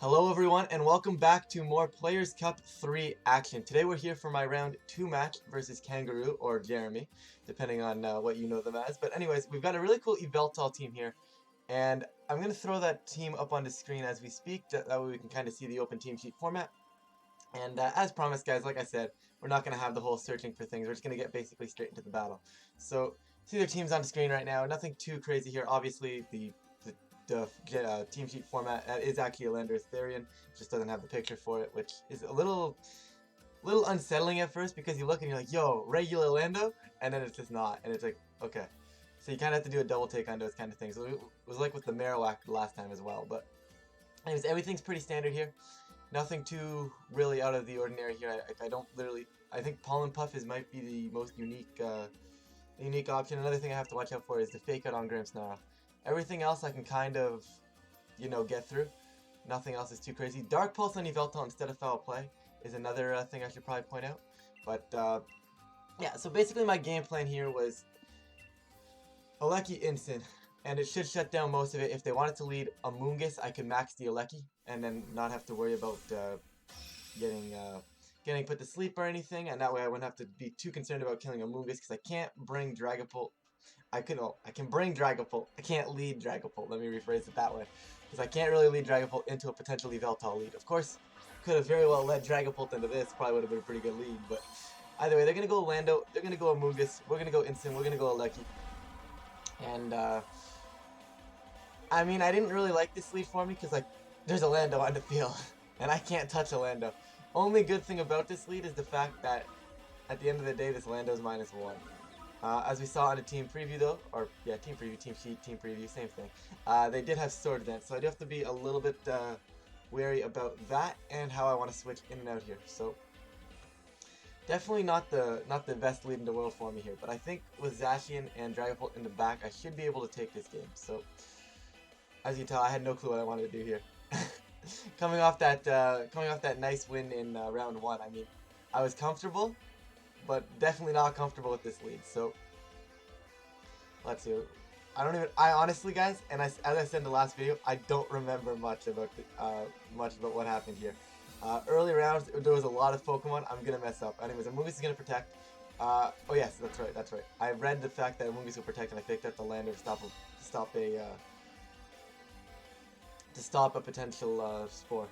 Hello everyone and welcome back to more Players Cup 3 action. Today we're here for my round 2 match versus Kangaroo or Jeremy, depending on what you know them as. But anyways, we've got a really cool Yveltal team here, and I'm going to throw that team up on the screen as we speak, that way we can kind of see the open team sheet format. And as promised guys, like I said, we're not going to have the whole searching for things, we're just going to get basically straight into the battle. So, see their teams on the screen right now, nothing too crazy here. Obviously the team sheet format is actually a Lander Therian, just doesn't have the picture for it, which is a little unsettling at first because you look and you're like, yo, regular Lando, and then it's just not, and it's like, okay. So you kind of have to do a double take on those kind of things. So it was like with the Marowak last time as well, but anyways, everything's pretty standard here. Nothing too really out of the ordinary here. I think Pollen Puff might be the most unique option. Another thing I have to watch out for is the fake out on Grimmsnarl. Everything else I can kind of, get through. Nothing else is too crazy. Dark Pulse on Yveltal instead of Foul Play is another thing I should probably point out. But, yeah, so basically my game plan here was Aleki Instant, and it should shut down most of it. If they wanted to lead Amoonguss, I could max the Aleki, and then not have to worry about getting put to sleep or anything, and that way I wouldn't have to be too concerned about killing Amoonguss, because I can't bring Dragapult. I can bring Dragapult. I can't lead Dragapult. Let me rephrase it that way. Because I can't really lead Dragapult into a potential Yveltal lead. Of course, could have very well led Dragapult into this. Probably would have been a pretty good lead. But either way, they're going to go Lando. They're going to go Amoonguss. We're going to go Instant. We're going to go Aleki. And, I mean, I didn't really like this lead for me because, like, there's a Lando on the field. And I can't touch a Lando. Only good thing about this lead is the fact that at the end of the day, this Lando's -1. As we saw on the team preview though, or yeah, team preview, team sheet, team preview, same thing. They did have sword dance, so I do have to be a little bit wary about that and how I want to switch in and out here. So definitely not the best lead in the world for me here, but I think with Zacian and Dragapult in the back, I should be able to take this game. So as you can tell, I had no clue what I wanted to do here. coming off that nice win in round 1, I mean, I was comfortable, but definitely not comfortable with this lead. So let's see. I honestly, guys, and as I said in the last video, I don't remember much about what happened here. Early rounds, there was a lot of Pokemon. I'm gonna mess up. Anyways, Amoonguss is gonna protect. Oh yes, that's right. I read the fact that Amoonguss will protect, and I picked up the Lander to stop a potential spore.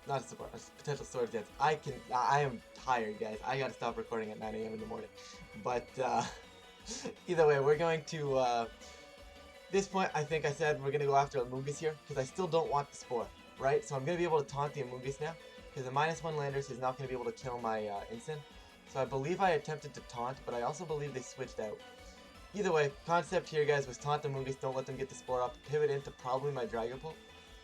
Not a support, a potential sword dance. I am tired, guys. I gotta stop recording at 9 AM in the morning. But, either way, we're going to, this point, I think I said we're gonna go after Amoonguss here, because I still don't want the spore, right? So I'm gonna be able to taunt the Amoonguss now, because the -1 Landers is not gonna be able to kill my, Instant. So I believe I attempted to taunt, but I also believe they switched out. Either way, concept here, guys, was taunt the Amoonguss, don't let them get the spore up, pivot into probably my Dragapult.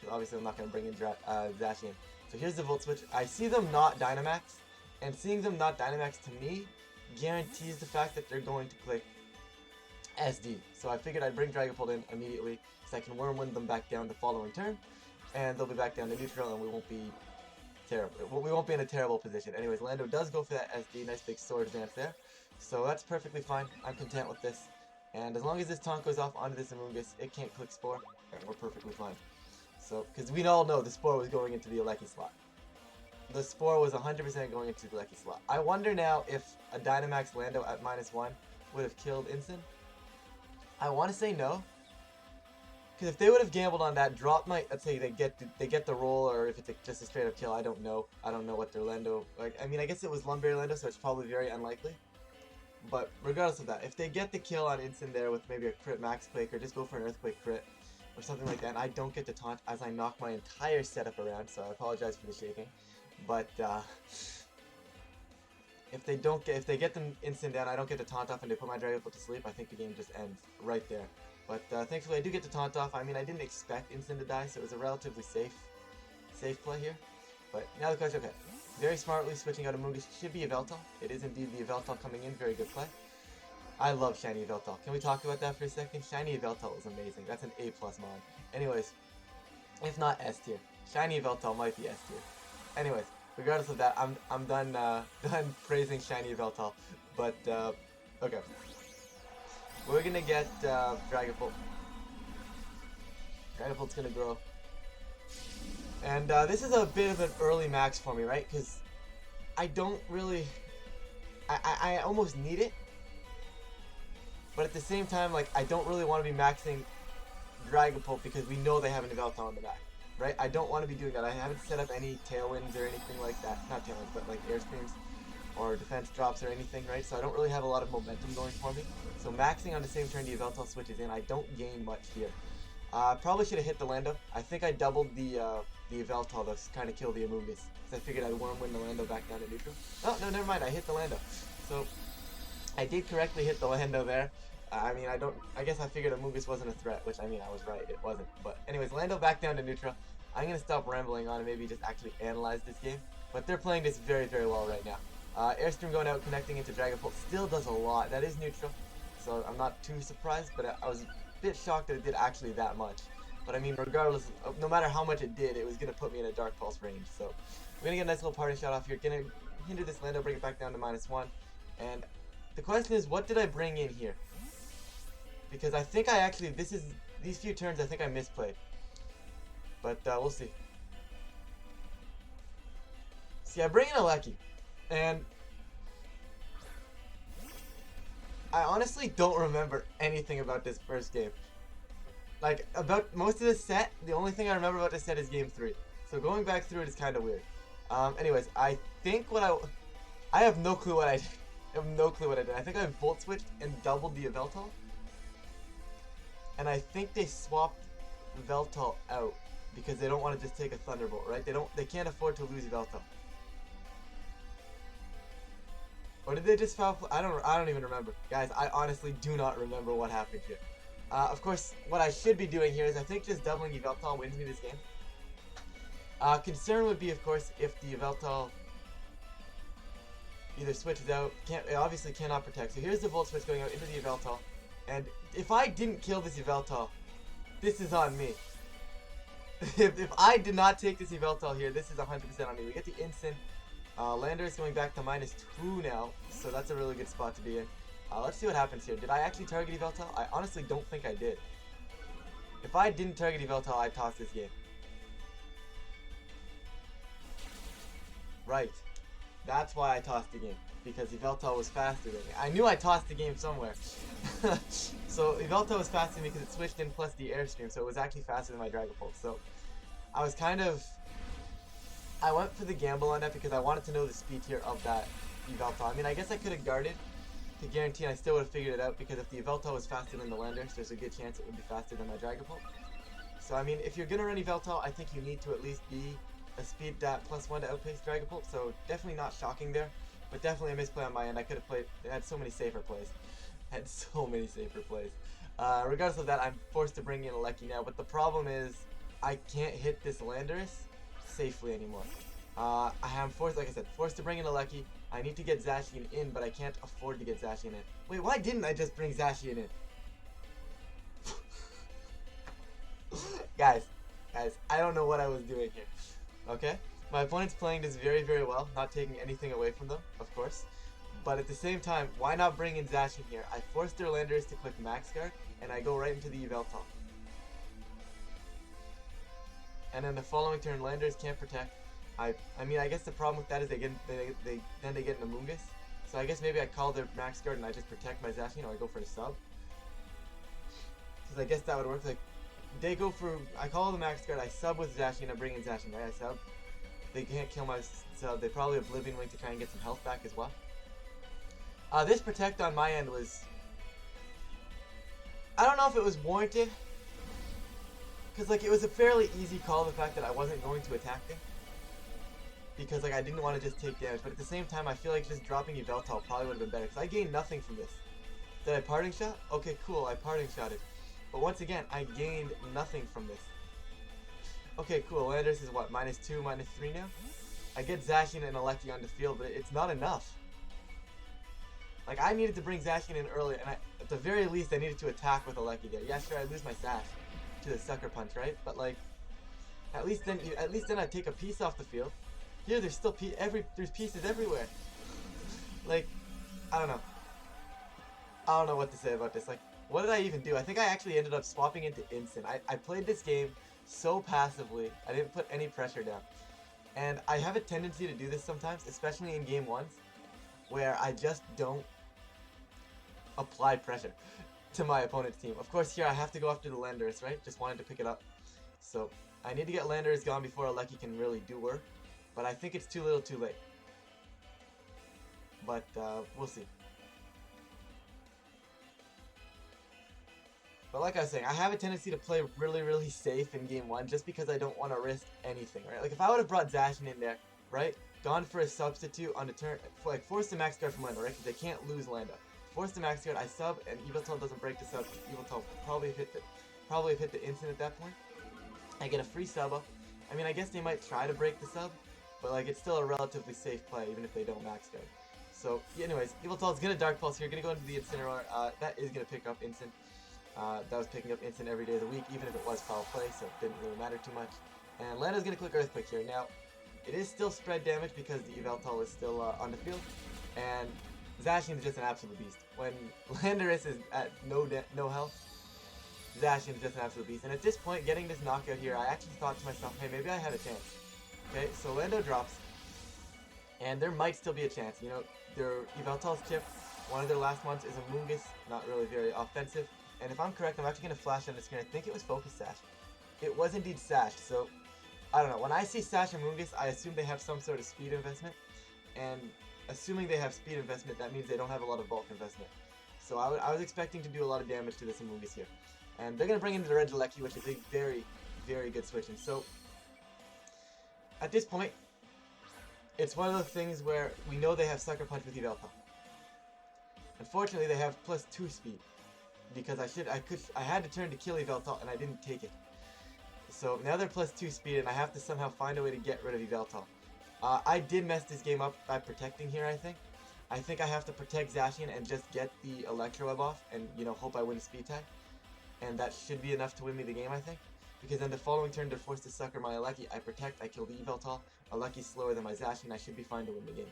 Obviously, I'm not gonna bring in Zacian. So here's the Volt Switch. I see them not Dynamax, and seeing them not Dynamax to me guarantees the fact that they're going to click SD. So I figured I'd bring Dragapult in immediately, so I can Wormwind them back down the following turn, and they'll be back down to neutral, and we won't be terrible. We won't be in a terrible position. Anyways, Lando does go for that SD, nice big sword dance there. So that's perfectly fine. I'm content with this, and as long as this taunt goes off onto this Amoonguss, it can't click Spore, and we're perfectly fine. So, because we all know the Spore was going into the Aleki slot. The Spore was 100% going into the Aleki slot. I wonder now if a Dynamax Lando at -1 would have killed Instant. I want to say no. Because if they would have gambled on that, drop might, let's say they get the roll, or if it's just a straight up kill, I don't know. I don't know what their Lando, like, I mean, I guess it was Lumberry Lando, so it's probably very unlikely. But regardless of that, if they get the kill on Instant there with maybe a crit Max Quake, or just go for an Earthquake crit, or something like that, and I don't get to taunt as I knock my entire setup around, so I apologize for the shaking. But if they get them Instant down, I don't get to taunt off, and they put my Dragapult to sleep, I think the game just ends right there. But thankfully I do get to taunt off. I mean, I didn't expect Instant to die, so it was a relatively safe play here. But now the question, okay, very smartly switching out of Amoonguss should be Yveltal. It is indeed the Yveltal coming in, very good play. I love Shiny Yveltal. Can we talk about that for a second? Shiny Yveltal is amazing. That's an A+ mod. Anyways, if not S tier. Shiny Yveltal might be S tier. Anyways, regardless of that, I'm done done praising Shiny Yveltal. But okay, we're gonna get Dragapult. Dragapult's gonna grow, And this is a bit of an early max for me, right? Because I don't really... I almost need it. But at the same time, like, I don't really want to be maxing Dragapult because we know they have an Yveltal on the back, right? I don't want to be doing that. I haven't set up any Tailwinds or anything like that. Not Tailwinds, but like Air Screams or defense drops or anything, right? So I don't really have a lot of momentum going for me. So maxing on the same turn the Yveltal switches in, I don't gain much here. Probably should have hit the Lando. I think I doubled the Yveltal to kind of kill the Amoonguss. Because I figured I'd Wormwind the Lando back down to neutral. Oh, no, never mind. I hit the Lando. So I did correctly hit the Lando there. I mean, I guess I figured Amoonguss wasn't a threat, which, I mean, I was right. It wasn't. But anyways, Lando back down to neutral. I'm going to stop rambling on and maybe just actually analyze this game. But they're playing this very, very well right now. Airstream going out, connecting into Dragapult still does a lot. That is neutral, so I'm not too surprised, but I was a bit shocked that it did actually that much. But I mean, regardless, no matter how much it did, it was going to put me in a Dark Pulse range. So we're going to get a nice little parting shot off here. Going to hinder this Lando, bring it back down to -1. And the question is, what did I bring in here? Because I think I actually, these few turns, I think I misplayed. But we'll see. See, I bring in a Lecky. And I honestly don't remember anything about this first game. Like, about most of this set, the only thing I remember about this set is game 3. So going back through it is kind of weird. Anyways, I think I have no clue what I did. I have no clue what I did. I think I Volt Switched and doubled the Yveltal. And I think they swapped Yveltal out because they don't want to just take a Thunderbolt, right? They can't afford to lose Yveltal. Or did they just foul play? I don't even remember. Guys, I honestly do not remember what happened here. Of course, what I should be doing here is I think just doubling Yveltal wins me this game. Concern would be, of course, if the Yveltal either switches out. It obviously cannot protect. So here's the Volt Switch going out into the Yveltal. And if I didn't kill this Yveltal, this is on me. if I did not take this Yveltal here, this is 100% on me. We get the instant. Lander is going back to -2 now, so that's a really good spot to be in. Let's see what happens here. Did I actually target Yveltal? I honestly don't think I did. If I didn't target Yveltal, I'd toss this game. Right. That's why I tossed the game. Because Yveltal was faster than me. I knew I tossed the game somewhere. So Yveltal was faster than me because it switched in plus the Airstream, so it was actually faster than my Dragapult. So I was kind of... I went for the gamble on that because I wanted to know the speed tier of that Yveltal. I mean, I guess I could have guarded to guarantee and I still would have figured it out because if the Yveltal was faster than the Landers, there's a good chance it would be faster than my Dragapult. So, I mean, if you're going to run Yveltal, I think you need to at least be a speed that +1 to outpace Dragapult. So, definitely not shocking there, but definitely a misplay on my end. I could have played, it had so many safer plays. Regardless of that, I'm forced to bring in a Lecky now, but the problem is I can't hit this Landers safely anymore. I am forced, like I said, forced to bring in a Lecky. I need to get Zacian in, but I can't afford to get Zacian in. Wait, why didn't I just bring Zacian in? Guys, I don't know what I was doing here. Okay? My opponent's playing this very, very well, not taking anything away from them, of course. But at the same time, why not bring in Zacian here? I force their Landers to click Max Guard, and I go right into the Yveltal. And then the following turn, Landers can't protect. I mean, I guess the problem with that is they get an Amoonguss. So I guess maybe I call their Max Guard and I just protect my Zacian, or I go for a sub. Because I guess that would work. Like, they go for, I call the Max Guard, I sub with Zacian, I bring in Zacian, right? I sub. They can't kill my sub. They probably Oblivion Wing to try and get some health back as well. This protect on my end was, I don't know if it was warranted. Because, like, it was a fairly easy call, the fact that I wasn't going to attack them. Because, like, I didn't want to just take damage. But at the same time, I feel like just dropping Yveltal probably would have been better. Because I gained nothing from this. Did I parting shot? Okay, cool, I parting shotted. But once again, I gained nothing from this. Okay, cool, Landers is what, -2, -3 now? I get Zacian and a Lecky on the field, but it's not enough. Like, I needed to bring Zacian in early, and at the very least, I needed to attack with a Lecky there. Yeah, sure, I lose my Sash to the Sucker Punch, right? But, like, at least then I take a piece off the field. Here, there's still there's pieces everywhere. Like, I don't know. I don't know what to say about this. Like, what did I even do? I think I actually ended up swapping into Instant. I played this game so passively. I didn't put any pressure down. And I have a tendency to do this sometimes, especially in game ones, where I just don't apply pressure to my opponent's team. Of course, here I have to go after the Landers, right? Just wanted to pick it up. So I need to get Landers gone before Alecki can really do work. But I think it's too little too late. But we'll see. But like I was saying, I have a tendency to play really, really safe in game one just because I don't want to risk anything, right? Like if I would have brought Zacian in there, right? Gone for a substitute on the turn, like force the max guard from Lando, right? Because they can't lose Lando. Force the max guard, I sub, and Yveltal doesn't break the sub. Yveltal probably hit the instant at that point. I get a free sub up. I mean, I guess they might try to break the sub, but like it's still a relatively safe play even if they don't max guard. So, anyways, Yveltal's gonna Dark Pulse here, gonna go into the Incineroar. That is gonna pick up instant. That was picking up instant every day of the week, even if it was foul play, so it didn't really matter too much. And Lando's gonna click Earthquake here. Now, it is still spread damage because the Yveltal is still on the field, and Zacian is just an absolute beast. When Landorus is at no health, Zacian is just an absolute beast. And at this point, getting this knockout here, I actually thought to myself, hey, maybe I had a chance. Okay, so Lando drops, and there might still be a chance. You know, their Yveltal's chip, one of their last ones is a Moongus, not really very offensive. And if I'm correct, I'm actually going to flash on the screen. I think it was Focus Sash. It was indeed Sash, so I don't know. When I see Sash and Moongus, I assume they have some sort of speed investment. And assuming they have speed investment, that means they don't have a lot of bulk investment. So I was expecting to do a lot of damage to this Moongus here. And they're going to bring in the Regieleki, which is a very, very good switch. And so, at this point, it's one of those things where we know they have Sucker Punch with Yveltal. Unfortunately, they have +2 speed. Because I had to turn to kill Yveltal and I didn't take it. So now they're +2 speed and I have to somehow find a way to get rid of Yveltal. I did mess this game up by protecting here, I think. I think I have to protect Zacian and just get the Electro Web off and, you know, hope I win a speed tag. And that should be enough to win me the game, I think. Because then the following turn they're forced to sucker my Alecki. I protect, I kill the Yveltal. Alecki's slower than my Zacian, I should be fine to win the game.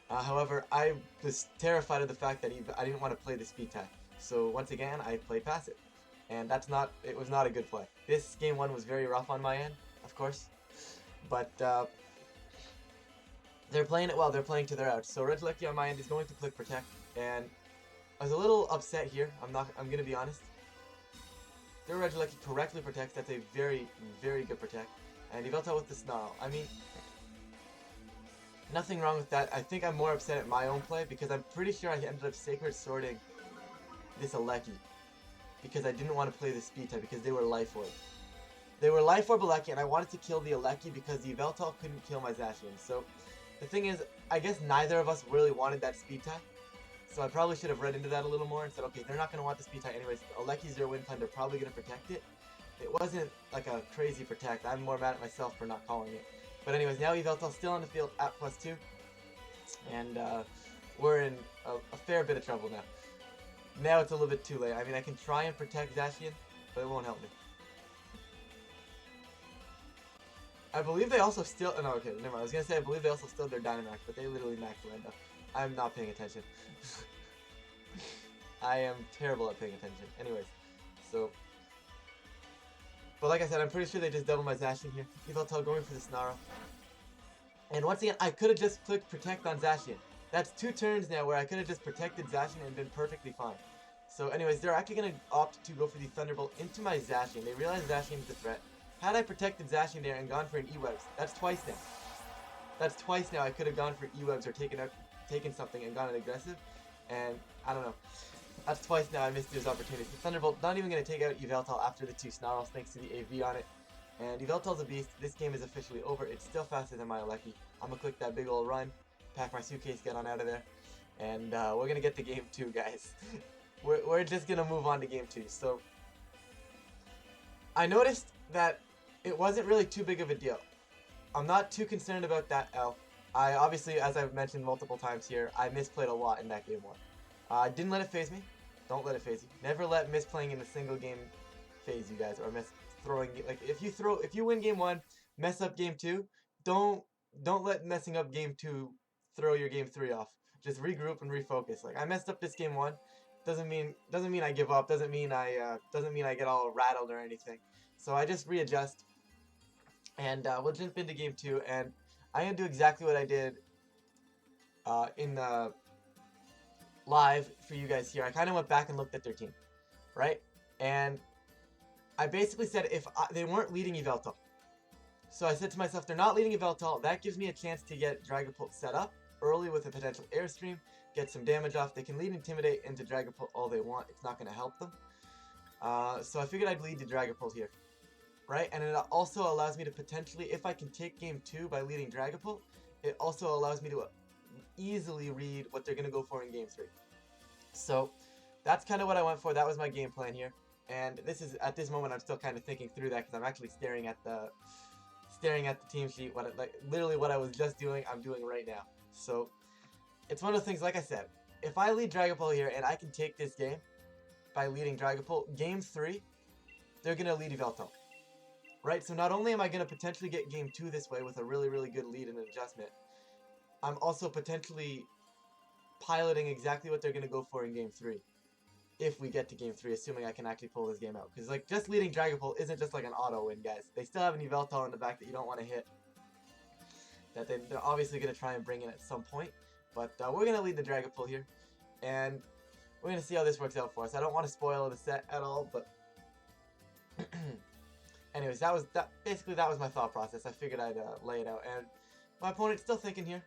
However, I was terrified of the fact that I didn't want to play the speed tag. So once again, I played passive. And it was not a good play. This game one was very rough on my end, of course. But they're playing it well, they're playing to their outs. So Regieleki on my end is going to click Protect. And I was a little upset here, I'm gonna be honest. Their Regieleki correctly protects, that's a very, very good protect. And Yveltal with the Snarl. I mean, nothing wrong with that. I think I'm more upset at my own play because I'm pretty sure I ended up Sacred Swording this Alecki because I didn't want to play the speed type because they were Life Orb. They were Life Orb Alecki and I wanted to kill the Alecki because the Yveltal couldn't kill my Zacian. So the thing is, I guess neither of us really wanted that speed type. So I probably should have read into that a little more and said, okay, they're not going to want the speed type anyways. Alecki's their win time, they're probably going to protect it. It wasn't like a crazy protect. I'm more mad at myself for not calling it. But anyways, now Yveltal's still on the field at +2. And we're in a fair bit of trouble now. Now it's a little bit too late. I mean, I can try and protect Zacian, but it won't help me. I believe they also still... Oh, no, okay, never mind. I was going to say I believe they also still their Dynamax, but they literally maxed Lando. I'm not paying attention. I am terrible at paying attention. Anyways, so... But like I said, I'm pretty sure they just doubled my Zacian here. Yveltal going for the Snarl. And once again, I could have just clicked Protect on Zacian. That's 2 turns now where I could have just protected Zacian and been perfectly fine. So anyways, they're actually going to opt to go for the Thunderbolt into my Zacian. They realize Zacian is a threat. Had I protected Zacian there and gone for an E-Webs, that's twice now. That's twice now I could have gone for E-Webs or taken something and gone an aggressive. And I don't know. That's twice now I missed those opportunities. The Thunderbolt not even going to take out Yveltal after the 2 Snarls thanks to the AV on it. And Yveltal's a beast. This game is officially over. It's still faster than my Alecki. I'm going to click that big old run, pack my suitcase, get on out of there. And we're going to get to game 2, guys. We're just going to move on to game 2. So, I noticed that it wasn't really too big of a deal. I'm not too concerned about that L. I obviously, as I've mentioned multiple times here, I misplayed a lot in that game 1. Didn't let it phase me. Don't let it phase you. Never let misplaying in a single game phase you guys, or throwing. Like if you win game 1, mess up game 2. Don't let messing up game 2 throw your game 3 off. Just regroup and refocus. Like I messed up this game 1. Doesn't mean I give up. Doesn't mean I get all rattled or anything. So I just readjust, and we'll jump into game 2, and I'm going to do exactly what I did in the live for you guys here. I kind of went back and looked at their team, right? And I basically said they weren't leading Yveltal. So I said to myself, they're not leading Yveltal. That gives me a chance to get Dragapult set up early with a potential Airstream, get some damage off. They can lead Intimidate into Dragapult all they want. It's not going to help them. So I figured I'd lead to Dragapult here, right? And it also allows me to potentially, if I can take game 2 by leading Dragapult, it also allows me to easily read what they're going to go for in game 3. So that's kind of what I went for. That was my game plan here. And this is, at this moment, I'm still kind of thinking through that because I'm actually staring at the team sheet. Literally what I was just doing, I'm doing right now. So it's one of the things, like I said, if I lead Dragapult here and I can take this game by leading Dragapult, game 3, they're going to lead Yveltal. Right? So not only am I going to potentially get game 2 this way with a really, really good lead and an adjustment, I'm also potentially piloting exactly what they're going to go for in game 3. If we get to game 3, assuming I can actually pull this game out. Because like just leading Dragapult isn't just like an auto win, guys. They still have an Yveltal in the back that you don't want to hit. That they're obviously going to try and bring in at some point. But we're going to lead the Dragapult here. And we're going to see how this works out for us. I don't want to spoil the set at all, but anyways, basically that was my thought process. I figured I'd lay it out. And my opponent's still thinking here.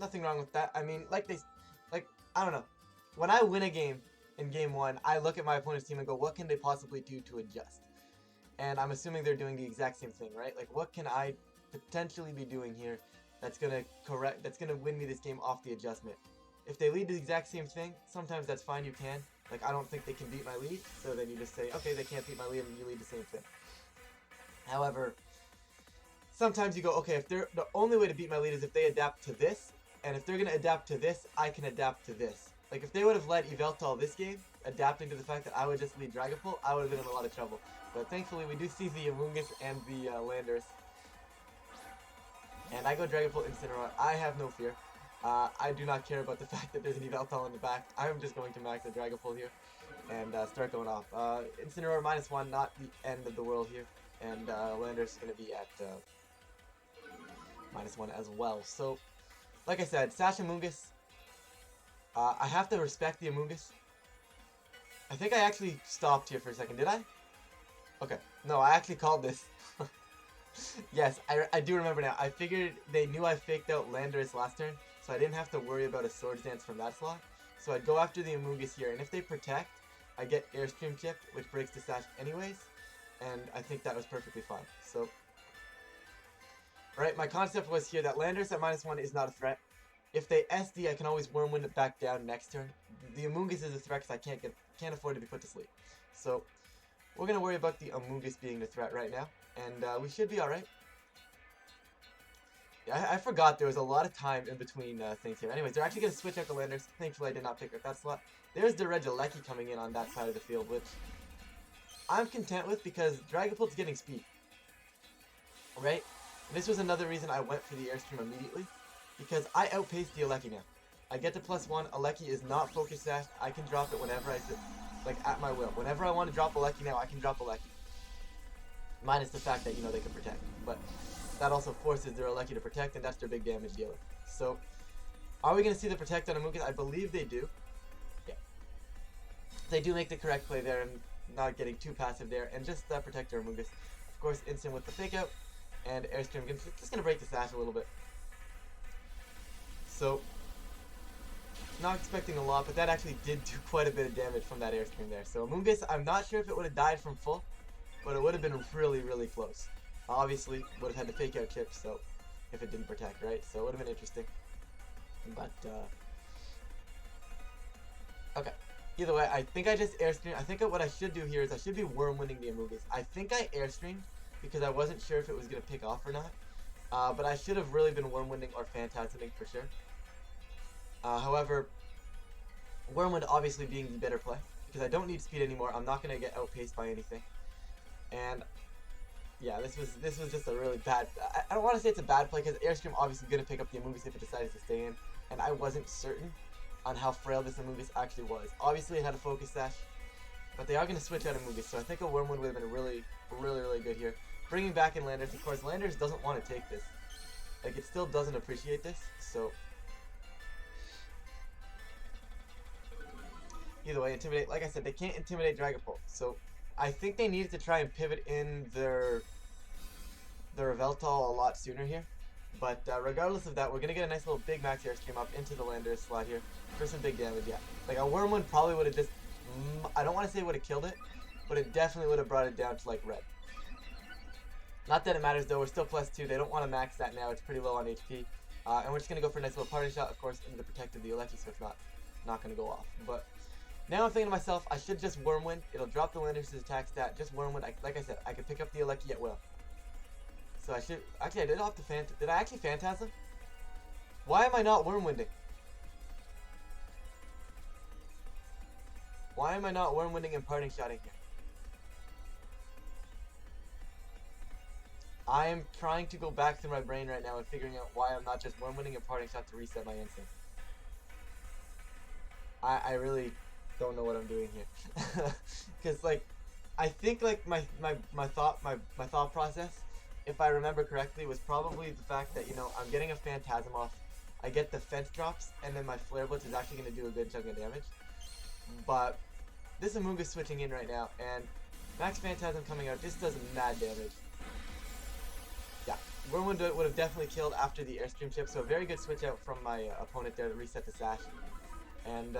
Nothing wrong with that. I mean, I don't know. When I win a game in game 1, I look at my opponent's team and go, what can they possibly do to adjust? And I'm assuming they're doing the exact same thing, right? Like, what can I potentially be doing here that's gonna win me this game off the adjustment? If they lead the exact same thing, sometimes that's fine, you can. Like, I don't think they can beat my lead, so then you just say, okay, they can't beat my lead, and you lead the same thing. However, sometimes you go, okay, if the only way to beat my lead is if they adapt to this, and if they're gonna adapt to this, I can adapt to this. Like, if they would have led Yveltal this game, adapting to the fact that I would just lead Dragapult, I would have been in a lot of trouble. But thankfully, we do see the Amoonguss and the Landorus. And I go Dragapult Incineroar. I have no fear. I do not care about the fact that there's an Yveltal in the back. I'm just going to max the Dragapult here and start going off. Incineroar -1, not the end of the world here. And Landorus is going to be at -1 as well. So, like I said, Sash Amoonguss. I have to respect the Amoonguss. I think I actually stopped here for a second. Did I? Okay. No, I actually called this. Yes, I do remember now. I figured they knew I faked out Landorus last turn, so I didn't have to worry about a Swords Dance from that slot. So I'd go after the Amoonguss here, and if they protect, I get Airstream chipped, which breaks the Sash anyways, and I think that was perfectly fine. So, alright, my concept was here that Landorus at -1 is not a threat. If they SD, I can always Wormwind it back down next turn. The Amoonguss is a threat because I can't afford to be put to sleep. So we're gonna worry about the Amoonguss being the threat right now, and we should be all right. Yeah, I forgot there was a lot of time in between things here. Anyways, they're actually gonna switch out the Landers. Thankfully, I did not pick up that slot. There's the Regieleki coming in on that side of the field, which I'm content with because Dragapult's getting speed. Right? And this was another reason I went for the Airstream immediately. Because I outpaced the Aleki now. I get to +1, Aleki is not focus sash, I can drop it whenever I sit, like at my will. Whenever I want to drop Aleki now, I can drop Aleki. Minus the fact that, you know, they can protect. But that also forces their Aleki to protect, and that's their big damage dealer. So, are we going to see the protect on Amoonguss? I believe they do. Yeah. They do make the correct play there, and not getting too passive there, and just protect their Amoonguss. Of course, instant with the fake out, and Airstream, just going to break the sash a little bit. So, not expecting a lot, but that actually did do quite a bit of damage from that Airstream there. So Amoonguss, I'm not sure if it would have died from full, but it would have been really, really close. Obviously, would have had the fake out chip, so if it didn't protect, right? So it would have been interesting. But, okay. Either way, I think I just Airstream. I think what I should do here is I should be Wormwinding the Amoonguss. I think I Airstreamed because I wasn't sure if it was going to pick off or not. But I should have really been Wormwinding or Phantasming for sure. However, Wormwind obviously being the better play, because I don't need speed anymore. I'm not going to get outpaced by anything. And yeah, this was just a really bad... I don't want to say it's a bad play, because Airstream obviously going to pick up the Amoonguss if it decided to stay in. And I wasn't certain on how frail this Amoonguss actually was. Obviously it had a focus sash, but they are going to switch out Amoonguss, so I think a Wormwind would have been really, really, really good here. Bringing back in Landers, of course, Landers doesn't want to take this. Like, it still doesn't appreciate this, so... Either way, Intimidate, like I said, they can't Intimidate Dragapult, so I think they needed to try and pivot in their Reveltal a lot sooner here. But regardless of that, we're going to get a nice little big max airstream up into the Landers slot here for some big damage, yeah. Like, a Wormwind probably would have just... I don't want to say would have killed it, but it definitely would have brought it down to, like, red. Not that it matters, though. We're still +2. They don't want to max that now. It's pretty low on HP. And we're just going to go for a nice little party shot, of course, into the Protect of the Alecki, so it's not going to go off. But now I'm thinking to myself, I should just Wormwind. It'll drop the Landers' attack stat. Just Wormwind. Like I said, I could pick up the Alecki at will. So I should... Actually, I did off the Phantasm. Did I actually Phantasm? Why am I not Wormwinding? Why am I not Wormwinding and parting shotting here? I am trying to go back through my brain right now and figuring out why I'm not just Wormwinding and parting shot to reset my instant. I really don't know what I'm doing here. Because, like, I think, like, my thought process, if I remember correctly, was probably the fact that, you know, I'm getting a Phantasm off, I get the Fence drops, and then my Flare Blitz is actually going to do a good chunk of damage. But this Amoonguss switching in right now, and Max Phantasm coming out just does mad damage. Yeah, Wormwind would have definitely killed after the Airstream chip, so a very good switch out from my opponent there to reset the Sash. And,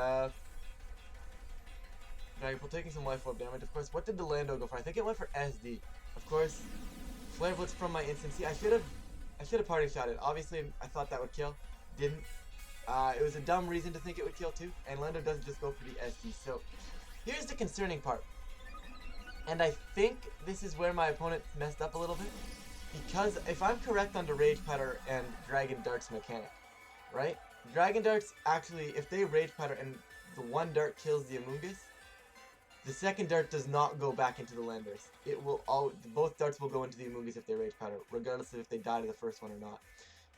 Dragapult taking some life orb damage. Of course, what did the Lando go for? I think it went for SD. Of course, Flare Blitz from my instant. See, I should have party shot it. Obviously, I thought that would kill. Didn't. It was a dumb reason to think it would kill too. And Lando doesn't just go for the SD. So, here's the concerning part. And I think this is where my opponent messed up a little bit. Because if I'm correct on the Rage Powder and Dragon Dart's mechanic, right? Dragon Darts actually, if they Rage Powder and the one dart kills the Amoonguss, the second dart does not go back into the Landers. It will both darts will go into the Amoonguss if they Rage Powder, regardless of if they die to the first one or not.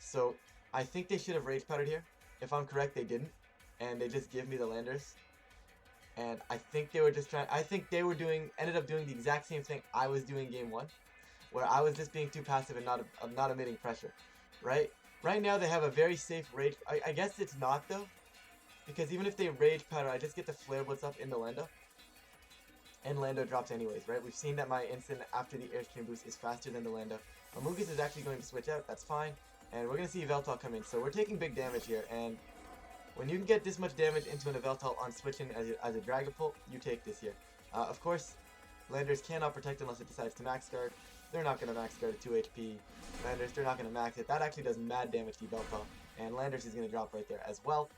So I think they should have Rage Powdered here. If I'm correct, they didn't, and they just give me the Landers. And I think they were just trying. I think they were ended up doing the exact same thing I was doing game one, where I was just being too passive and not emitting pressure, right? Right now they have a very safe Rage. I guess it's not though, because even if they Rage Powder, I just get the Flare Blitz up into Lando. And Lando drops anyways, right? We've seen that my instant after the Airstream boost is faster than the Lando. Amoonguss is actually going to switch out, that's fine. And we're going to see Yveltal come in. So we're taking big damage here, and when you can get this much damage into an Yveltal on switching as a Dragapult, you take this here. Of course, Landers cannot protect unless it decides to max guard. They're not going to max guard at 2 HP. Landers, they're not going to max it. That actually does mad damage to Yveltal. And Landers is going to drop right there as well.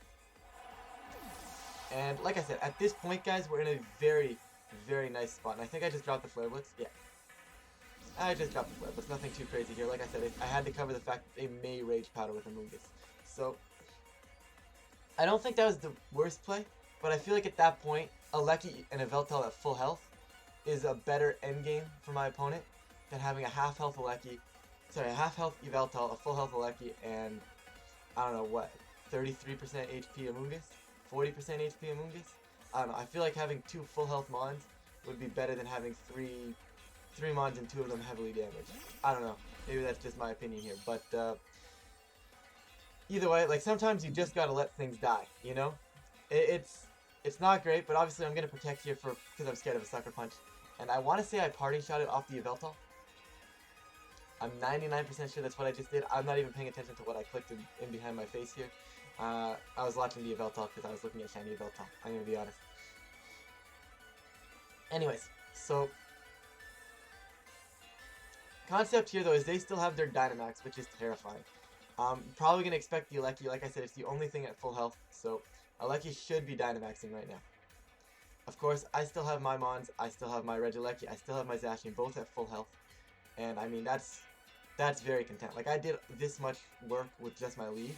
And like I said, at this point, guys, we're in a very nice spot. And I think I just dropped the Flare Blitz. Yeah. I just dropped the Flare Blitz. Nothing too crazy here. Like I said, I had to cover the fact that they may Rage Powder with Amoonguss. So, I don't think that was the worst play. But I feel like at that point, Alecki and Yveltal at full health is a better endgame for my opponent than having a half health Alecki. Sorry, a half health Yveltal, a full health Alecki, and I don't know what, 33% HP Amoonguss? 40% HP Amoonguss? I don't know, I feel like having 2 full health Mons would be better than having three Mons and 2 of them heavily damaged. I don't know, maybe that's just my opinion here, but either way, like sometimes you just gotta let things die, you know? It's not great, but obviously I'm gonna protect here because I'm scared of a Sucker Punch. And I want to say I party shot it off the Yveltal. I'm 99% sure that's what I just did. I'm not even paying attention to what I clicked in behind my face here. I was watching the Yveltal because I was looking at shiny Yveltal. I'm going to be honest. Anyways, so concept here though is they still have their Dynamax, which is terrifying. Probably going to expect the Alecki. Like I said, it's the only thing at full health, so Alecki should be Dynamaxing right now. Of course, I still have my Mons, I still have my Regieleki, I still have my Zacian, both at full health. And I mean, that's very content. Like, I did this much work with just my lead,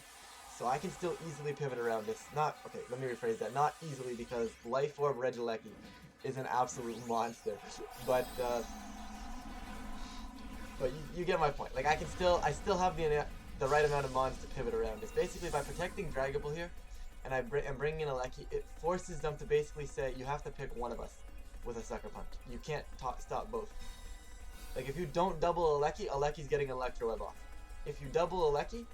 so I can still easily pivot around this. Okay, let me rephrase that. Not easily, because Life Orb Regieleki is an absolute monster. But you get my point. Like, I still have the right amount of Mons to pivot around. It's basically by protecting Dragapult here, and I'm bringing in Alecki, it forces them to basically say, you have to pick one of us with a Sucker Punch. You can't stop both. Like, if you don't double Aleki's getting Electro Web off. If you double Aleki,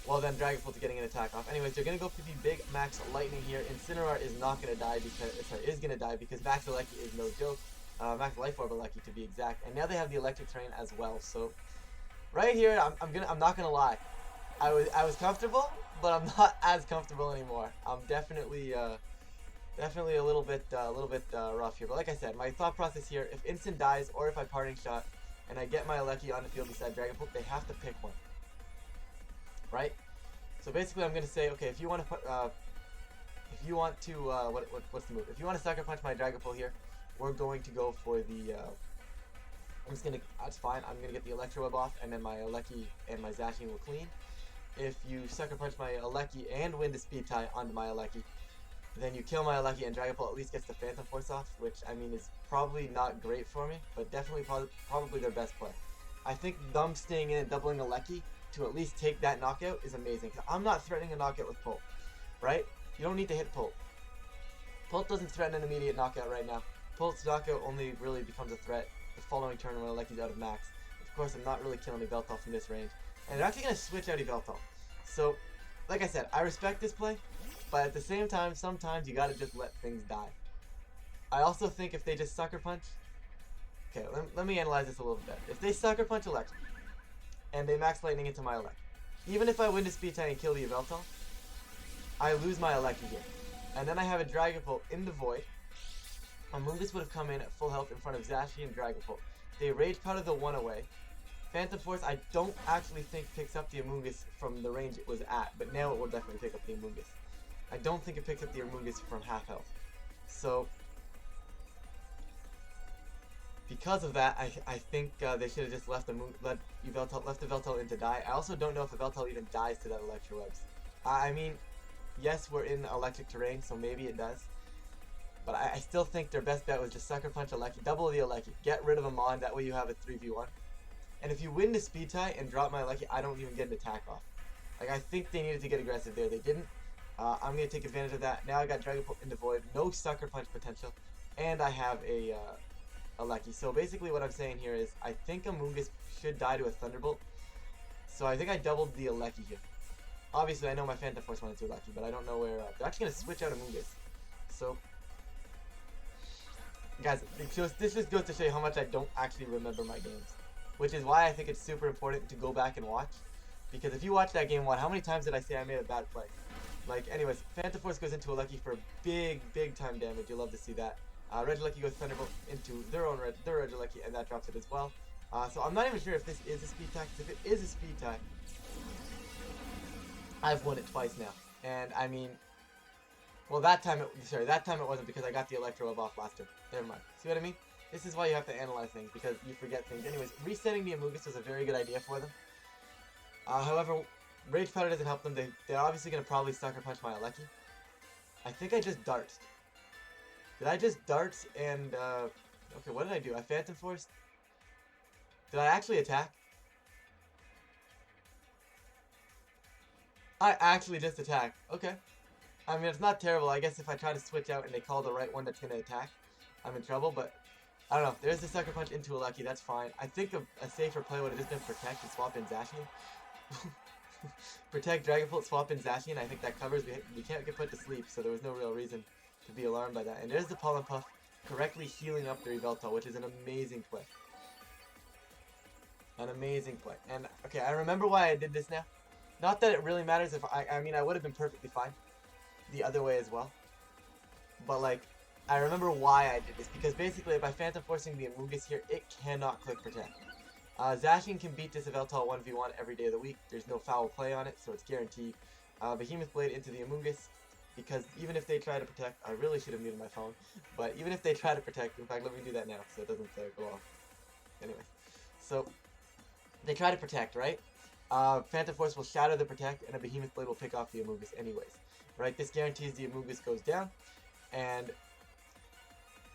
well then Dragapult's getting an attack off. Anyways, they're gonna go for the big Max Lightning here. Incineroar is not gonna die because is gonna die because Max Aleki is no joke. Max Life Orb Aleki to be exact. And now they have the Electric Terrain as well. So right here, I'm not gonna lie. I was comfortable, but I'm not as comfortable anymore. I'm definitely a little bit rough here. But like I said, my thought process here: if Instant dies or if I Parting Shot and I get my Aleki on the field beside Dragapult, they have to pick one, right? So basically, I'm gonna say, okay, if you want to put, what's the move? If you want to Sucker Punch my Dragapult here, we're going to go for the. That's fine. I'm gonna get the Electro Web off, and then my Aleki and my Zacian will clean. If you Sucker Punch my Aleki and win the Speed Tie onto my Aleki, then you kill my Aleki and Dragapult at least gets the Phantom Force off, which I mean is probably not great for me, but definitely probably their best play. I think them staying in and doubling Aleki to at least take that knockout is amazing. Cause I'm not threatening a knockout with Pult, right? You don't need to hit Pult. Pult doesn't threaten an immediate knockout right now. Pult's knockout only really becomes a threat the following turn when Aleki's out of max. Of course, I'm not really killing Yveltal from this range. And they're actually going to switch out Yveltal. So, like I said, I respect this play, but at the same time, sometimes you got to just let things die. I also think if they just Sucker Punch... Okay, let me analyze this a little bit. If they Sucker Punch Electric, and they Max Lightning into my Aleki, even if I win the Speed Tie and kill the Yveltal, I lose my Aleki here. And then I have a Dragapult in the Void. Amoonguss would have come in at full health in front of Zacian and Dragapult. They Rage Powder the one away. Phantom Force I don't actually think picks up the Amoonguss from the range it was at, but now it will definitely pick up the Amoonguss. I don't think it picks up the Amoonguss from half health. So, because of that, I think they should have just left Yveltal in to die. I also don't know if Yveltal even dies to that Electro Webs. I mean, yes, we're in electric terrain, so maybe it does. But I still think their best bet was just Sucker Punch Aleki, double the Aleki, get rid of Amon, that way you have a 3v1. And if you win the Speed Tie and drop my Aleki, I don't even get an attack off. Like, I think they needed to get aggressive there, they didn't. I'm going to take advantage of that. Now I got Dragapult into Void, no Sucker Punch potential, and I have a Aleki. So basically what I'm saying here is, I think Amoonguss should die to a Thunderbolt. So I think I doubled the Aleki here. Obviously I know my Phantom Force went into Aleki, but I don't know where, they're actually going to switch out Amoonguss. So... Guys, this just goes to show you how much I don't actually remember my games. Which is why I think it's super important to go back and watch. Because if you watch that game one, how many times did I say I made a bad play? Like, anyways, Phantom Force goes into Aleki for big time damage. You'll love to see that. Regieleki goes Thunderbolt into their Regieleki, and that drops it as well. So I'm not even sure if this is a Speed Tie, because if it is a Speed Tie, I've won it twice now. And, I mean... Well, that time it wasn't because I got the Electro Web off last turn. Never mind. See what I mean? This is why you have to analyze things, because you forget things. Anyways, resetting the Amoonguss was a very good idea for them. However, Rage Powder doesn't help them. They're obviously going to probably Sucker Punch my Aleki. I think I just Darts. Did I just Darts and, okay, what did I do? I Phantom Force? Did I actually attack? I actually just attacked. Okay. I mean, it's not terrible. I guess if I try to switch out and they call the right one that's going to attack, I'm in trouble, but I don't know. There's the Sucker Punch into Aleki, that's fine. I think a safer play would have just been Protect and swap in Zacian. Protect Dragapult, swap in Zacian. I think that covers. We can't get put to sleep, so there was no real reason to be alarmed by that. And there's the Pollen Puff correctly healing up their Yveltal, which is an amazing play. An amazing play. And, okay, I remember why I did this now. Not that it really matters if I mean, I would have been perfectly fine the other way as well, but like I remember why I did this, because basically by Phantom Forcing the Amoonguss here, it cannot click Protect. Zacian can beat this Yveltal 1v1 every day of the week. There's no foul play on it, so it's guaranteed. Behemoth Blade into the Amoonguss, because even if they try to Protect, I really should have muted my phone, but even if they try to Protect, in fact let me do that now so it doesn't go off. Anyways, so they try to Protect, right? Phantom Force will shatter the Protect, and a Behemoth Blade will pick off the Amoonguss anyways. Right, this guarantees the Amoonguss goes down, and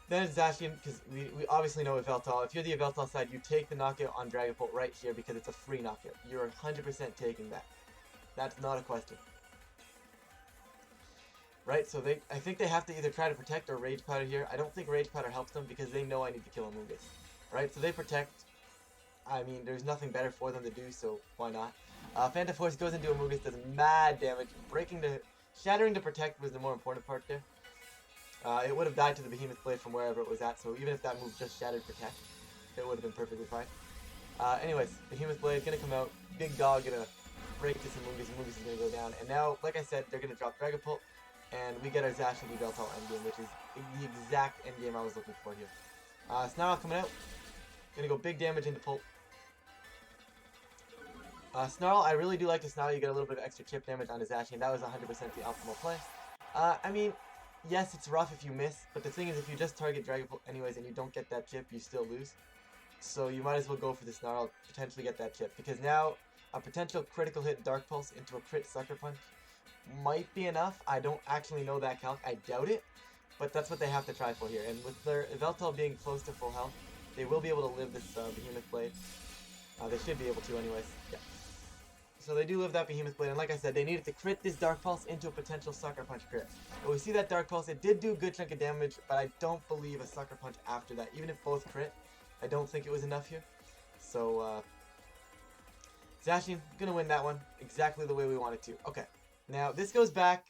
then Zacian, because we obviously know Yveltal. If you're the Yveltal side, you take the knockout on Dragapult right here because it's a free knockout. You're 100% taking that. That's not a question. right? So I think they have to either try to protect or Rage Powder here. I don't think Rage Powder helps them because they know I need to kill Amoonguss, right? So they protect. I mean, there's nothing better for them to do, so why not? Phantom Force goes into Amoonguss, does mad damage. Shattering to protect was the more important part there. It would have died to the Behemoth Blade from wherever it was at, so even if that move just shattered protect, it would have been perfectly fine. Anyways, Behemoth Blade gonna come out, Big Dog gonna break this Amoonguss, Amoonguss is gonna go down, and now, like I said, they're gonna drop Dragapult, and we get our Zacian Yveltal endgame, which is the exact endgame I was looking for here. Snarl coming out, gonna go big damage into Pult. Snarl, I really do like the Snarl. You get a little bit of extra chip damage on his Zacian. That was 100% the optimal play. I mean, yes, it's rough if you miss, but the thing is, if you just target Dragapult anyways and you don't get that chip, you still lose. So you might as well go for the Snarl, potentially get that chip, because now a potential critical hit Dark Pulse into a crit Sucker Punch might be enough. I don't actually know that calc. I doubt it, but that's what they have to try for here. And with their Yveltal being close to full health, they will be able to live this Behemoth Blade. They should be able to anyways. Yeah. So they do live that Behemoth Blade, and like I said, they needed to crit this Dark Pulse into a potential Sucker Punch crit. But we see that Dark Pulse, it did do a good chunk of damage, but I don't believe a Sucker Punch after that. Even if both crit, I don't think it was enough here. So, Zacian, gonna win that one exactly the way we wanted to. Okay, now this goes back.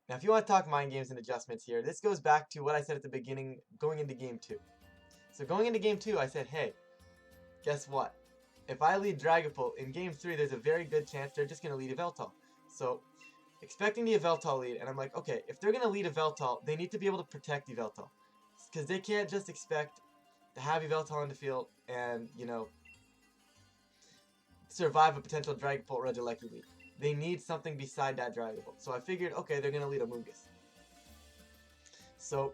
Now, if you want to talk mind games and adjustments here, this goes back to what I said at the beginning going into Game 2. So going into Game 2, I said, hey, guess what? If I lead Dragapult in Game 3, there's a very good chance they're just going to lead Yveltal. So, expecting the Yveltal lead, and I'm like, okay, if they're going to lead Yveltal, they need to be able to protect Yveltal. Because they can't just expect to have Yveltal in the field and, you know, survive a potential Dragapult Regieleki lead. They need something beside that Dragapult. So I figured, okay, they're going to lead Amoonguss. So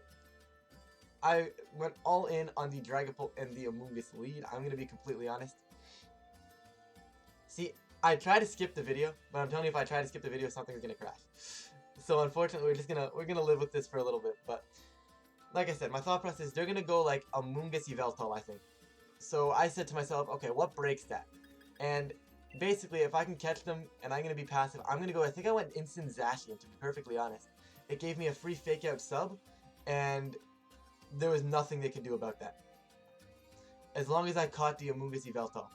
I went all in on the Dragapult and the Amoonguss lead. I'm going to be completely honest. See, I tried to skip the video, but I'm telling you, if I try to skip the video, something's gonna crash. So unfortunately, we're gonna live with this for a little bit. But like I said, my thought process is they're gonna go like Amoonguss Yveltal, I think. So I said to myself, okay, what breaks that? And basically, if I can catch them and I'm gonna be passive, I'm gonna go. I think I went Instant Zacian, to be perfectly honest. It gave me a free fake out sub, and there was nothing they could do about that. As long as I caught the Amoonguss Yveltal.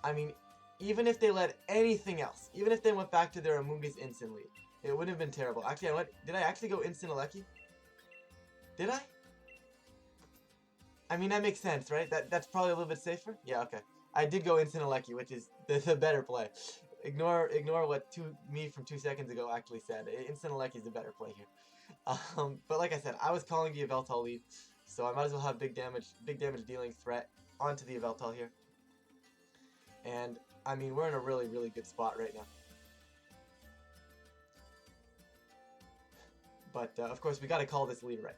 I mean, even if they led anything else, even if they went back to their Amoonguss instant lead, it wouldn't have been terrible. Actually, did I actually go Instant Alecki? Did I? I mean, that makes sense, right? That's probably a little bit safer? Yeah, okay. I did go Instant Alecki, which is the better play. Ignore what me from 2 seconds ago actually said. Instant Alecki is the better play here. But like I said, I was calling the Yveltal lead, so I might as well have big damage dealing threat onto the Yveltal here. And I mean, we're in a really, really good spot right now. But, of course, we got to call this lead right.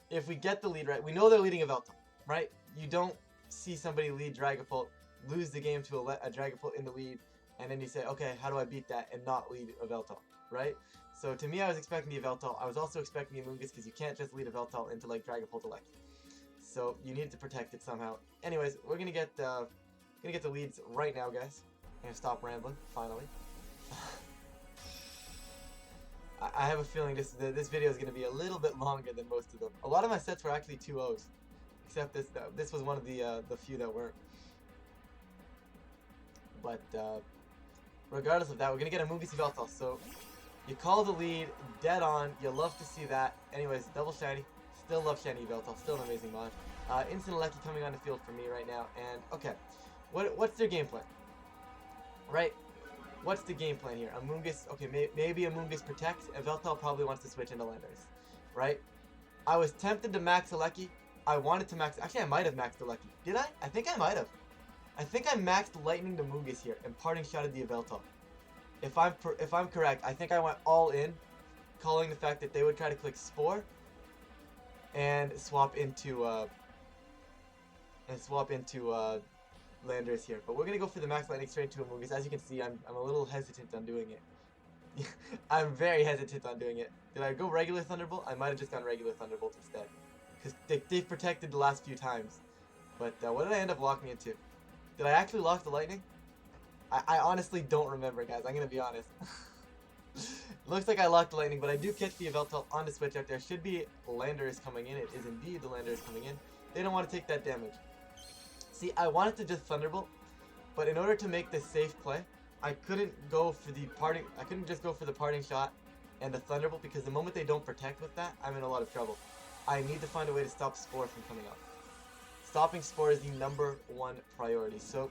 If we get the lead right, we know they're leading Yveltal, right? You don't see somebody lead Dragapult, lose the game to a Dragapult in the lead, and then you say, okay, how do I beat that and not lead Yveltal, right? So, to me, I was expecting the Yveltal. I was also expecting the Amoonguss because you can't just lead Yveltal into, like, Dragapult Alecki. So, you need to protect it somehow. Anyways, we're going to get the leads right now, guys. I'm gonna stop rambling, finally. I have a feeling this video is gonna be a little bit longer than most of them. A lot of my sets were actually 2-0s, except this was one of the few that weren't. But regardless of that, we're gonna get a Amoonguss Yveltal. So you call the lead, dead on. You love to see that. Anyways, double shiny. Still love shiny Yveltal. Still an amazing mod. Instant Alecki coming on the field for me right now. And okay, what's their game plan? Right? What's the game plan here? Amoonguss, okay, maybe Amoonguss protects. Yveltal probably wants to switch into Landers, right? I was tempted to max Alecki. I wanted to max, actually I might have maxed Alecki. Did I? I think I might have. I think I maxed Lightning to Amoonguss here and parting shotted the Yveltal. If I'm correct, I think I went all in, calling the fact that they would try to click Spore and swap into Landers here, but we're gonna go for the max lightning straight to Amoonguss. As you can see, I'm a little hesitant on doing it. I'm very hesitant on doing it. Did I go regular Thunderbolt? I might have just gone regular Thunderbolt instead, because they've protected the last few times. But what did I end up locking into? Did I actually lock the lightning? I honestly don't remember, guys. I'm gonna be honest. Looks like I locked the lightning, but I do catch the Yveltal on the switch out there. Should be Landorus coming in. It is indeed the Landorus coming in. They don't want to take that damage. See, I wanted to just Thunderbolt, but in order to make this safe play, I couldn't go for the parting. I couldn't just go for the parting shot and the Thunderbolt, because the moment they don't protect with that, I'm in a lot of trouble. I need to find a way to stop Spore from coming up. Stopping Spore is the #1 priority. So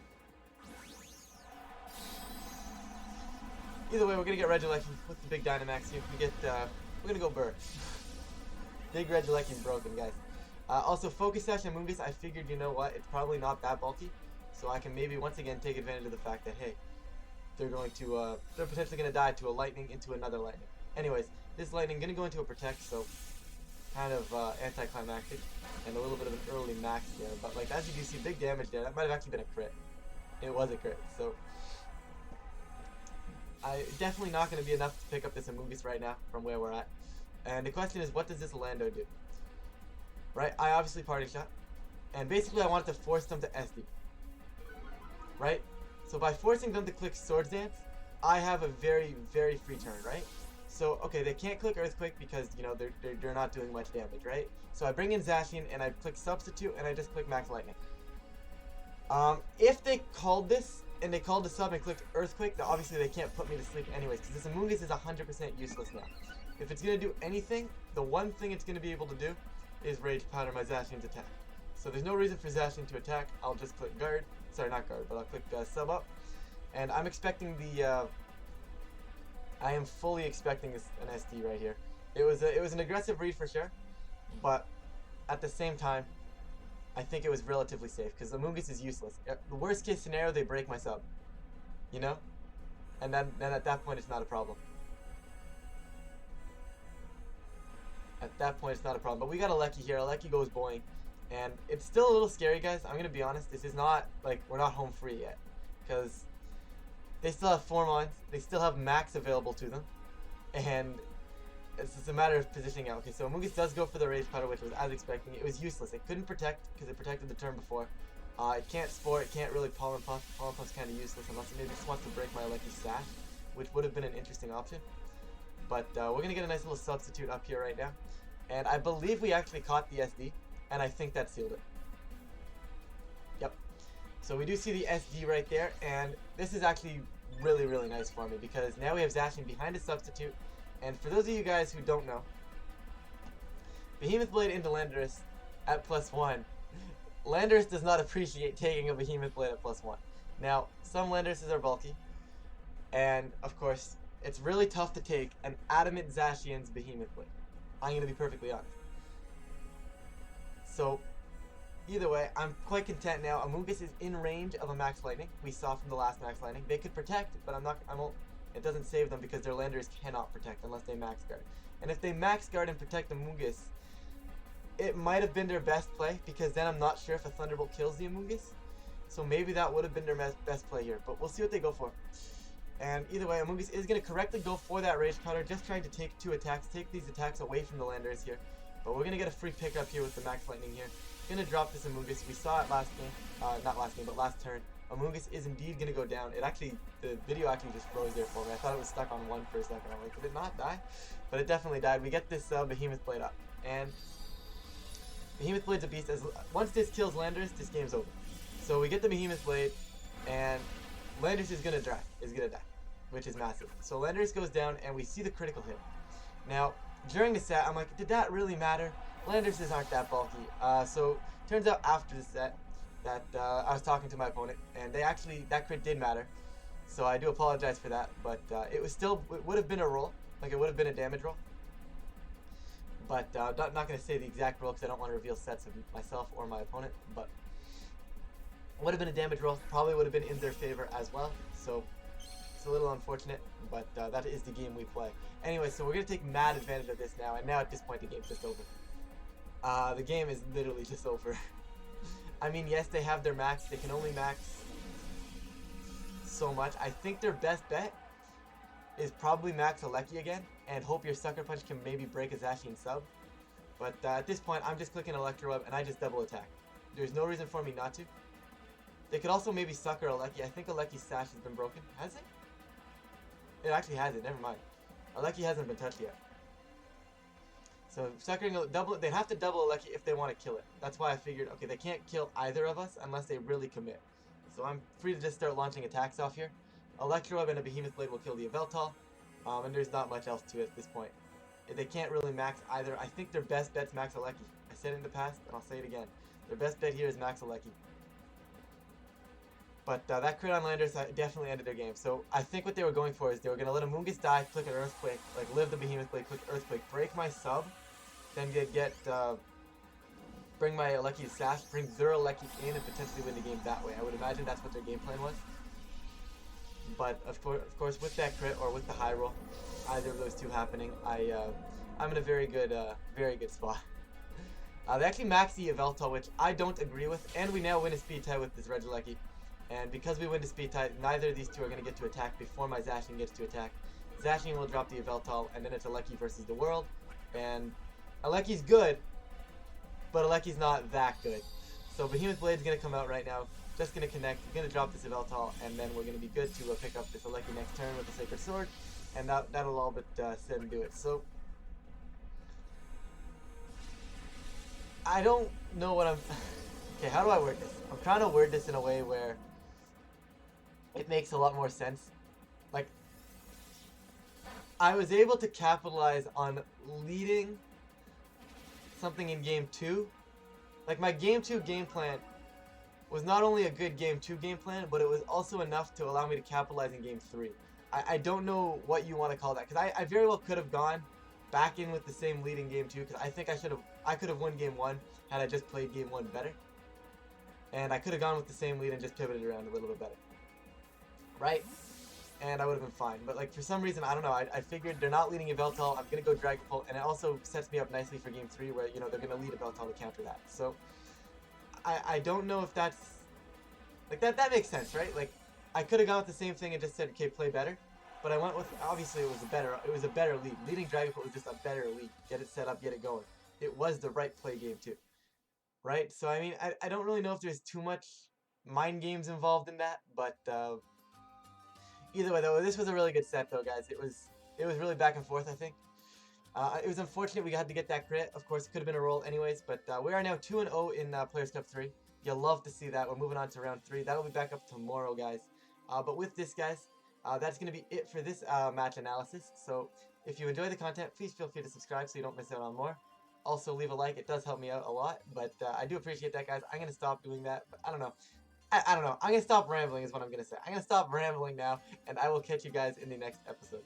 either way, we're gonna get Regieleki with the big Dynamax here. We're gonna go Burr. Big Regieleki broken, guys. Also, Focus Sash and Moongus, I figured, you know what, it's probably not that bulky, so I can maybe once again take advantage of the fact that, hey, they're potentially gonna die to a Lightning into another Lightning. Anyways, this Lightning gonna go into a Protect, so kind of anticlimactic and a little bit of an early max there. But like as you can see, big damage there. That might have actually been a crit. It was a crit, so definitely not going to be enough to pick up this Amoonguss right now from where we're at. And the question is, what does this Lando do? Right, I obviously Party Shot, and basically I wanted to force them to SD. Right, so by forcing them to click Swords Dance, I have a very, very free turn, right? So, okay, they can't click Earthquake because, you know, they're not doing much damage, right? So I bring in Zacian and I click Substitute and I just click Max Lightning. If they called this and they called the sub and clicked Earthquake, then obviously they can't put me to sleep anyways, because this Amoonguss is 100% useless now. If it's going to do anything, the one thing it's going to be able to do is Rage Powder my Zacian's attack. So there's no reason for Zacian to attack. I'll just click Guard. Sorry, not Guard, but I'll click Sub Up. And I'm expecting I am fully expecting an SD right here. It was an aggressive read for sure, but at the same time, I think it was relatively safe because the Amoonguss is useless. The worst case scenario, they break my sub, you know, and then at that point it's not a problem. At that point it's not a problem. But we got Alecki here. Alecki goes boing, and it's still a little scary, guys. I'm gonna be honest. This is not like we're not home free yet, because they still have Formons, they still have Max available to them, and it's just a matter of positioning out. Okay, so Amoonguss does go for the Rage Powder, which was as expecting. It was useless. It couldn't protect because it protected the turn before. It can't Spore, it can't really Pollen Puff. Pollen Puff's kind of useless unless it maybe just wants to break my Alecki Sash, which would have been an interesting option. But we're going to get a nice little substitute up here right now. And I believe we actually caught the SD, and I think that sealed it. Yep. So we do see the SD right there, and this is actually really, really nice for me because now we have Zacian behind a substitute. And for those of you guys who don't know, Behemoth Blade into Landorus at +1. Landorus does not appreciate taking a Behemoth Blade at +1. Now, some Landorus are bulky, and of course, it's really tough to take an Adamant Zacian's Behemoth Blade. I'm going to be perfectly honest. So, either way, I'm quite content now. Amoonguss is in range of a Max Lightning. We saw from the last Max Lightning. They could protect, but it doesn't save them because their Landorus cannot protect unless they Max Guard. And if they Max Guard and protect Amoonguss, it might have been their best play, because then I'm not sure if a Thunderbolt kills the Amoonguss. So maybe that would have been their best play here, but we'll see what they go for. And either way, Amoonguss is going to correctly go for that Rage Powder, just trying to take 2 attacks, take these attacks away from the Landorus here. But we're going to get a free pickup here with the Max Lightning here. Going to drop this Amoonguss. We saw it last game, not last game, but last turn. Amoonguss is indeed going to go down. The video actually just froze there for me. I thought it was stuck on 1 for a second. I'm like, did it not die? But it definitely died. We get this Behemoth Blade up. And Behemoth Blade's a beast. Once this kills Landorus, this game's over. So we get the Behemoth Blade, and Landorus is going to die, which is massive. So Landorus goes down, and we see the critical hit. Now, during the set, I'm like, did that really matter? Landorus aren't that bulky. So turns out after the set that I was talking to my opponent, and that crit did matter. So I do apologize for that, but it would have been a roll, like it would have been a damage roll. But I'm not going to say the exact roll because I don't want to reveal sets of myself or my opponent. But would have been a damage roll, probably would have been in their favor as well. So it's a little unfortunate, but that is the game we play. Anyway, so we're going to take mad advantage of this now, and now at this point the game's just over. The game is literally just over. I mean, yes, they have their max. They can only max so much. I think their best bet is probably max Alecki again, and hope your Sucker Punch can maybe break a Zacian sub. But at this point, I'm just clicking Electro Web, and I just double attack. There's no reason for me not to. They could also maybe Sucker Alecki. I think Alecki's Sash has been broken. Has it? It actually has it. Never mind. Alecki hasn't been touched yet. So suckering a double, they'd have to double Alecki if they want to kill it. That's why I figured, okay, they can't kill either of us unless they really commit. So I'm free to just start launching attacks off here. Electro and a Behemoth Blade will kill the Yveltal, and there's not much else to it at this point. They can't really max either. I think their best bet's Max Alecki. I said it in the past, and I'll say it again. Their best bet here is Max Alecki. But that crit on Landers definitely ended their game. So I think what they were going for is they were going to let a Moongus die, click an Earthquake, like live the Behemoth Blade, click Earthquake, break my sub, then bring my Alecki to Sash, bring their Alecki in, and potentially win the game that way. I would imagine that's what their game plan was. But of course, with that crit or with the high roll, either of those two happening, I'm in a very good spot. They actually max the Yveltal, which I don't agree with, and we now win a speed tie with this Regieleki. And because we win the speed tie, neither of these two are going to get to attack before my Zacian gets to attack. Zacian will drop the Yveltal, and then it's Alecki versus the world. And Alecki's good, but Alecki's not that good. So Behemoth Blade's going to come out right now, just going to connect, going to drop this Yveltal, and then we're going to be good to pick up this Alecki next turn with the Sacred Sword, and that'll all but sit and do it. So I don't know what I'm... Okay, how do I word this? I'm trying to word this in a way where it makes a lot more sense. Like, I was able to capitalize on leading something in Game 2. Like, my Game 2 game plan was not only a good Game 2 game plan, but it was also enough to allow me to capitalize in Game 3. I don't know what you want to call that, because I very well could have gone back in with the same lead in Game 2, because I think I could have won Game 1 had I just played Game 1 better. And I could have gone with the same lead and just pivoted around a little bit better. Right? And I would have been fine. But like for some reason, I don't know, I figured they're not leading Yveltal, I'm going to go Dragon Pult, and it also sets me up nicely for Game 3 where, you know, they're going to lead Yveltal to counter that. So, I don't know if that's... Like, that makes sense, right? Like, I could have gone with the same thing and just said, okay, play better. But I went with, obviously it was a better lead. Leading Dragon Pult was just a better lead. Get it set up, get it going. It was the right play Game 2. Right? So, I mean, I don't really know if there's too much mind games involved in that, but either way, though, this was a really good set, though, guys. It was really back and forth, I think. It was unfortunate we had to get that crit. Of course, it could have been a roll anyways, but we are now 2-0 in Players' Cup 3. You'll love to see that. We're moving on to round 3. That'll be back up tomorrow, guys. But with this, guys, that's going to be it for this match analysis. So, if you enjoy the content, please feel free to subscribe so you don't miss out on more. Also, leave a like. It does help me out a lot, but I do appreciate that, guys. I'm going to stop doing that, but I don't know. I don't know. I'm going to stop rambling is what I'm going to say. I'm going to stop rambling now, and I will catch you guys in the next episode.